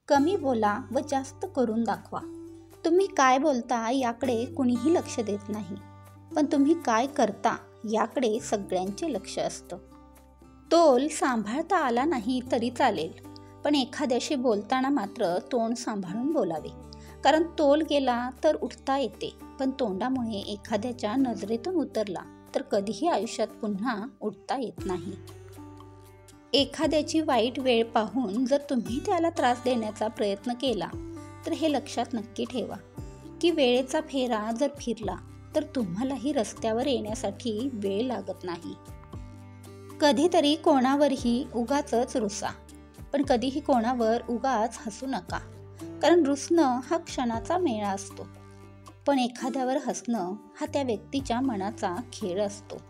कमी बोला व जास्त करून दाखवा. तुम्ही काय बोलता याकडे कुणीही लक्ष देत नाही, पण तुम्ही काय करता याकडे सगळ्यांचे लक्ष असतं. तोल सांभाळता आला नाही तरी चालेल, पण एखाद्याशी बोलताना मात्र तोंड सांभाळून बोलावे. कारण तोल गेला तर उठता येते, पण तोंडामुळे एखाद्याच्या नजरेतून उतरला तर कधीही आयुष्यात पुन्हा उठता येत नाही. एखाद्याची वाईट वेळ पाहून जर तुम्ही त्याला त्रास देण्याचा प्रयत्न केला तर हे लक्षात नक्की ठेवा की वेळेचा फेरा जर फिरला तर तुम्हालाही रस्त्यावर येण्यासाठी वेळ लागत नाही. कधीतरी कोणावरही उगाचच रुसा, पण कधीही कोणावर उगाच हसू नका. कारण रुसणं हा क्षणाचा मेळा असतो, पण एखाद्यावर हसणं हा त्या व्यक्तीच्या मनाचा खेळ असतो.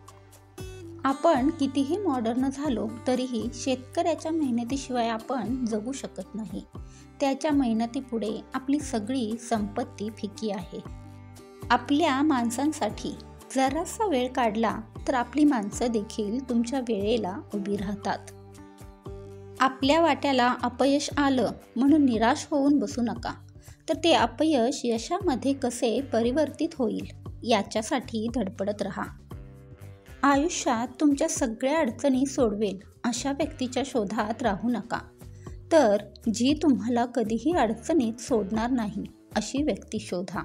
आपण कितीही मॉडर्न झालो तरीही शेतकऱ्याच्या मेहनतीशिवाय आपण जगू शकत नाही. त्याच्या मेहनतीपुढे आपली सगळी संपत्ती फिकी आहे. आपल्या माणसांसाठी जरासा वेळ काढला तर आपली माणसं देखील तुमच्या वेळेला उभी राहतात. आपल्या वाट्याला अपयश आलं म्हणून निराश होऊन बसू नका, तर ते अपयश यशामध्ये कसे परिवर्तित होईल याच्यासाठी धडपडत राहा. आयुष्यात तुमच्या सगळ्या अडचणी सोडवेल अशा व्यक्तीच्या शोधात राहू नका, तर जी तुम्हाला कधीही अडचणीत सोडणार नाही अशी व्यक्ती शोधा.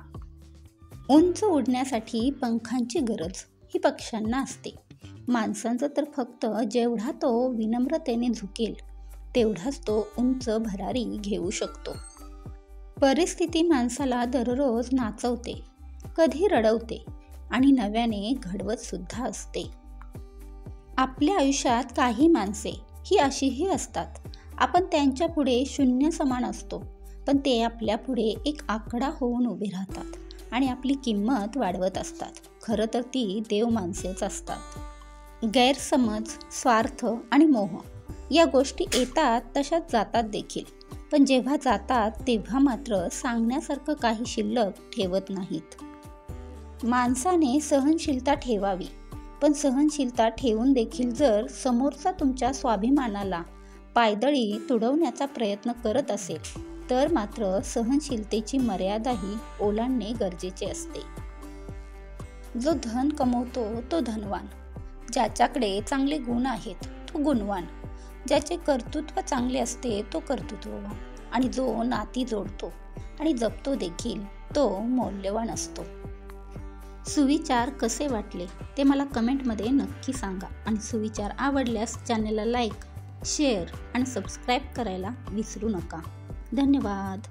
उंच उडण्यासाठी पंखांची गरज ही पक्ष्यांना असते. माणसांचं तर फक्त जेवढा तो विनम्रतेने झुकेल तेवढाच तो उंच भरारी घेऊ शकतो. परिस्थिती माणसाला दररोज नाचवते, कधी रडवते आणि नव्याने घडवत सुद्धा असते. आपल्या आयुष्यात काही माणसे ही अशीही असतात. आपण त्यांच्या पुढे शून्य समान असतो, पण ते आपल्या पुढे एक आकडा होऊन उभे राहतात आणि आपली किंमत वाढवत असतात. खरं तर ती देव माणसेच असतात. गैरसमज, स्वार्थ आणि मोह या गोष्टी येतात तशाच जातात देखील, पण जेव्हा जातात तेव्हा मात्र सांगण्यासारखं काही शिल्लक ठेवत नाहीत. माणसाने सहनशीलता ठेवावी, पण सहनशीलता ठेवून देखील जर समोरचा तुमच्या स्वाभिमानाला पायदळी तुडवण्याचा प्रयत्न करत असेल तर मात्र सहनशीलतेची मर्यादाही ओलांडणे गरजेचे असते. जो धन कमवतो तो धनवान, ज्याच्याकडे चांगले गुण आहेत तो गुणवान, ज्याचे कर्तृत्व चांगले असते तो कर्तृत्ववान, आणि जो नाती जोडतो आणि जपतो देखील तो मौल्यवान असतो. सुविचार कसे वाटले ते मला कमेंटमध्ये नक्की सांगा, आणि सुविचार आवडल्यास चॅनलला लाईक, शेअर आणि सबस्क्राईब करायला विसरू नका. धन्यवाद.